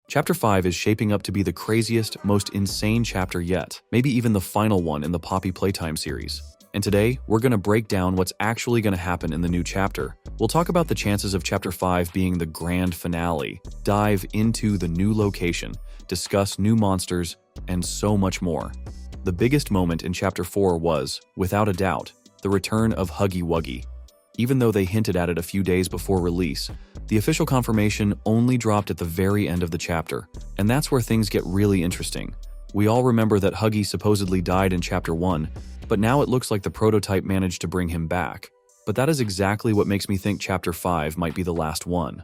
Chapter 5 is shaping up to be the craziest, most insane chapter yet, maybe even the final one in the Poppy Playtime series. And today, we're going to break down what's actually going to happen in the new chapter. We'll talk about the chances of Chapter 5 being the grand finale, dive into the new location, discuss new monsters, and so much more. The biggest moment in Chapter 4 was, without a doubt, the return of Huggy Wuggy. Even though they hinted at it a few days before release, the official confirmation only dropped at the very end of the chapter, and that's where things get really interesting. We all remember that Huggy supposedly died in Chapter 1, but now it looks like the prototype managed to bring him back. But that is exactly what makes me think Chapter 5 might be the last one.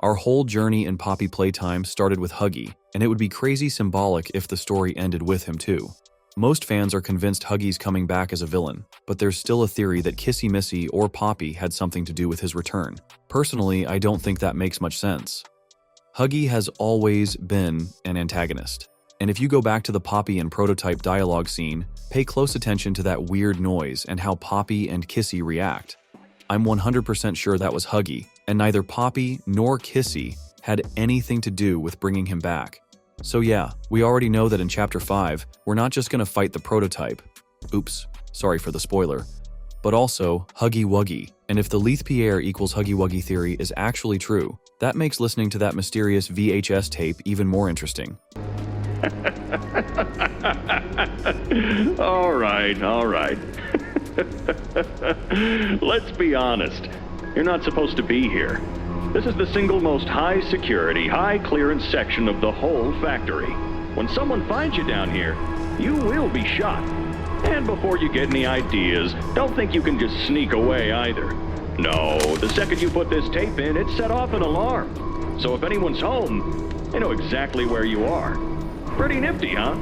Our whole journey in Poppy Playtime started with Huggy, and it would be crazy symbolic if the story ended with him too. Most fans are convinced Huggy's coming back as a villain, but there's still a theory that Kissy Missy or Poppy had something to do with his return. Personally, I don't think that makes much sense. Huggy has always been an antagonist, and if you go back to the Poppy and prototype dialogue scene, pay close attention to that weird noise and how Poppy and Kissy react. I'm 100% sure that was Huggy, and neither Poppy nor Kissy had anything to do with bringing him back. So yeah, we already know that in Chapter 5, we're not just gonna fight the prototype. Oops, sorry for the spoiler. But also, Huggy Wuggy. And if the Leith Pierre equals Huggy Wuggy theory is actually true, that makes listening to that mysterious VHS tape even more interesting. All right. Let's be honest. You're not supposed to be here. This is the single most high security, high clearance section of the whole factory. When someone finds you down here, you will be shot. And before you get any ideas, don't think you can just sneak away either. No, the second you put this tape in, it set off an alarm. So if anyone's home, they know exactly where you are. Pretty nifty, huh?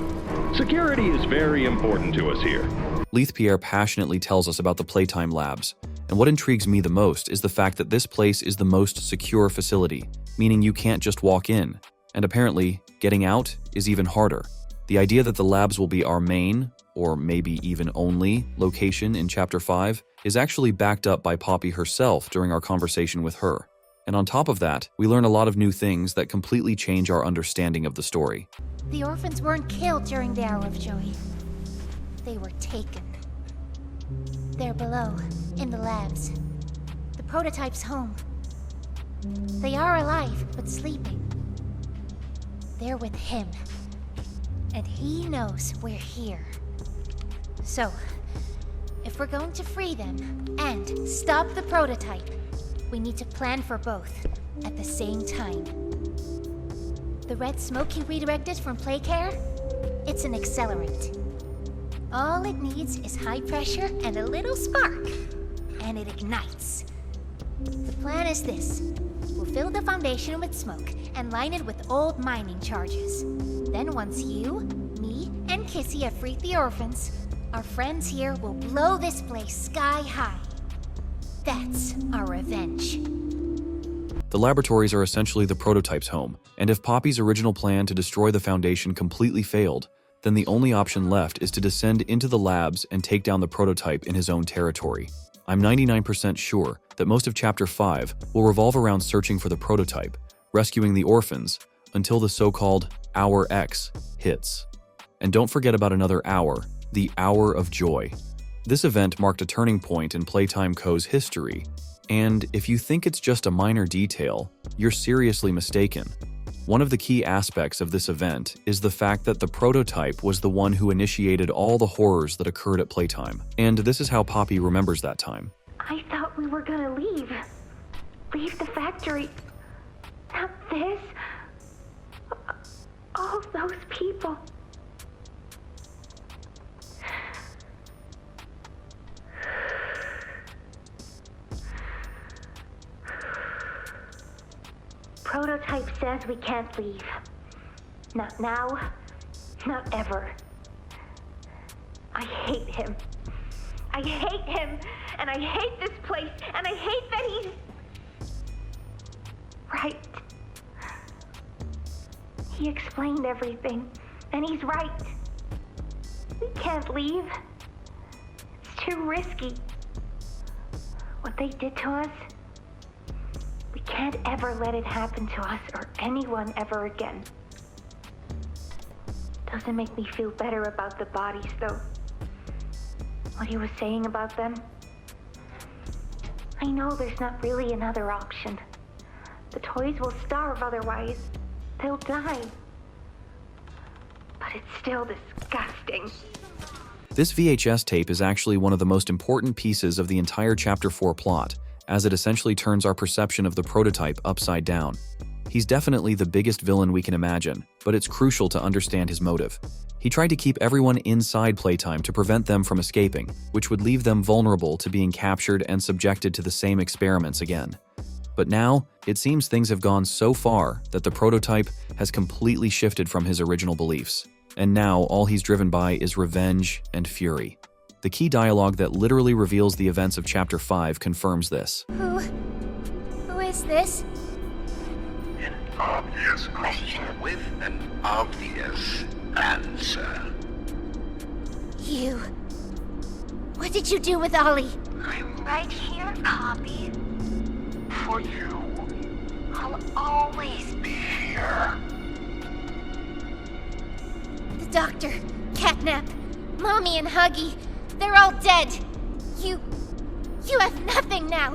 Security is very important to us here. Leith Pierre passionately tells us about the Playtime Labs, and what intrigues me the most is the fact that this place is the most secure facility, meaning you can't just walk in, and apparently, getting out is even harder. The idea that the labs will be our main, or maybe even only, location in Chapter 5 is actually backed up by Poppy herself during our conversation with her. And on top of that, we learn a lot of new things that completely change our understanding of the story. The orphans weren't killed during the Hour of Joy. They were taken. They're below, in the labs. The prototype's home. They are alive, but sleeping. They're with him. And he knows we're here. So, if we're going to free them and stop the prototype, we need to plan for both at the same time. The red smoke he redirected from Playcare? It's an accelerant. All it needs is high pressure and a little spark, and it ignites. The plan is this. We'll fill the foundation with smoke and line it with old mining charges. Then once you, me, and Kissy have freed the orphans, our friends here will blow this place sky high. That's our revenge. The laboratories are essentially the prototype's home, and if Poppy's original plan to destroy the Foundation completely failed, then the only option left is to descend into the labs and take down the prototype in his own territory. I'm 99% sure that most of Chapter 5 will revolve around searching for the prototype, rescuing the orphans, until the so-called Hour X hits. And don't forget about another hour, the Hour of Joy. This event marked a turning point in Playtime Co.'s history, and if you think it's just a minor detail, you're seriously mistaken. One of the key aspects of this event is the fact that the prototype was the one who initiated all the horrors that occurred at Playtime, and this is how Poppy remembers that time. I thought we were gonna leave. Leave the factory. Not this. All those people. Prototype says we can't leave. Not now, not ever. I hate him. I hate him, and I hate this place, and I hate that he's... right. He explained everything, and he's right. We can't leave. It's too risky. What they did to us, we can't ever let it happen to us or anyone ever again. Doesn't make me feel better about the bodies, though. What he was saying about them. I know there's not really another option. The toys will starve otherwise. They'll die. But it's still disgusting. This VHS tape is actually one of the most important pieces of the entire Chapter 4 plot, as it essentially turns our perception of the prototype upside down. He's definitely the biggest villain we can imagine, but it's crucial to understand his motive. He tried to keep everyone inside Playtime to prevent them from escaping, which would leave them vulnerable to being captured and subjected to the same experiments again. But now, it seems things have gone so far that the prototype has completely shifted from his original beliefs, and now all he's driven by is revenge and fury. The key dialogue that literally reveals the events of Chapter 5 confirms this. Who is this? An obvious question with an obvious answer. You. What did you do with Ollie? I'm right here, Poppy. For you. I'll always be here. The doctor, Catnap, Mommy and Huggy, they're all dead. You have nothing now.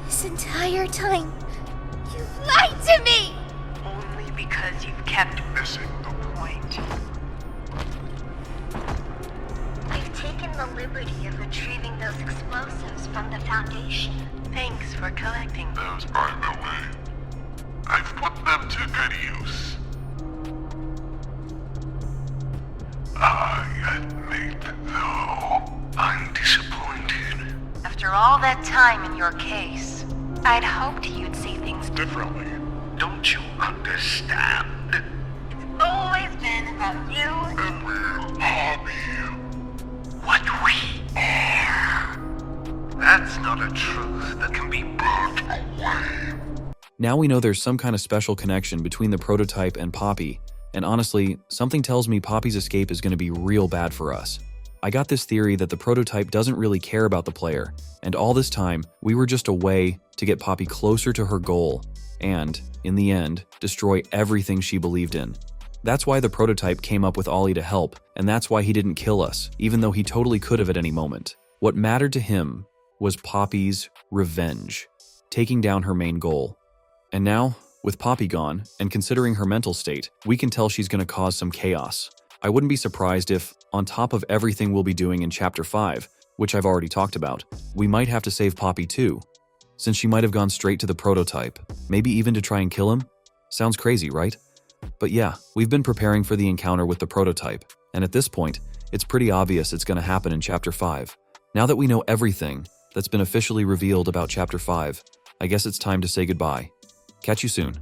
This entire time, you've lied to me! Only because you've kept Missing the point. I've taken the liberty of retrieving those explosives from the Foundation. Thanks for collecting. Those are the way. I've put them to good use. I admit, though, I'm disappointed. After all that time in your case, I'd hoped you'd see things Differently. Don't you understand? It's always been about you. And we'll harm you. What we are. That's not a truth that can be burnt away. Now we know there's some kind of special connection between the prototype and Poppy, and honestly, something tells me Poppy's escape is going to be real bad for us. I got this theory that the prototype doesn't really care about the player, and all this time, we were just a way to get Poppy closer to her goal, and, in the end, destroy everything she believed in. That's why the prototype came up with Ollie to help, and that's why he didn't kill us, even though he totally could have at any moment. What mattered to him was Poppy's revenge, taking down her main goal. And now, with Poppy gone, and considering her mental state, we can tell she's going to cause some chaos. I wouldn't be surprised if, on top of everything we'll be doing in Chapter 5, which I've already talked about, we might have to save Poppy too, since she might have gone straight to the prototype, maybe even to try and kill him? Sounds crazy, right? But yeah, we've been preparing for the encounter with the prototype, and at this point, it's pretty obvious it's going to happen in Chapter 5. Now that we know everything that's been officially revealed about Chapter 5, I guess it's time to say goodbye. Catch you soon.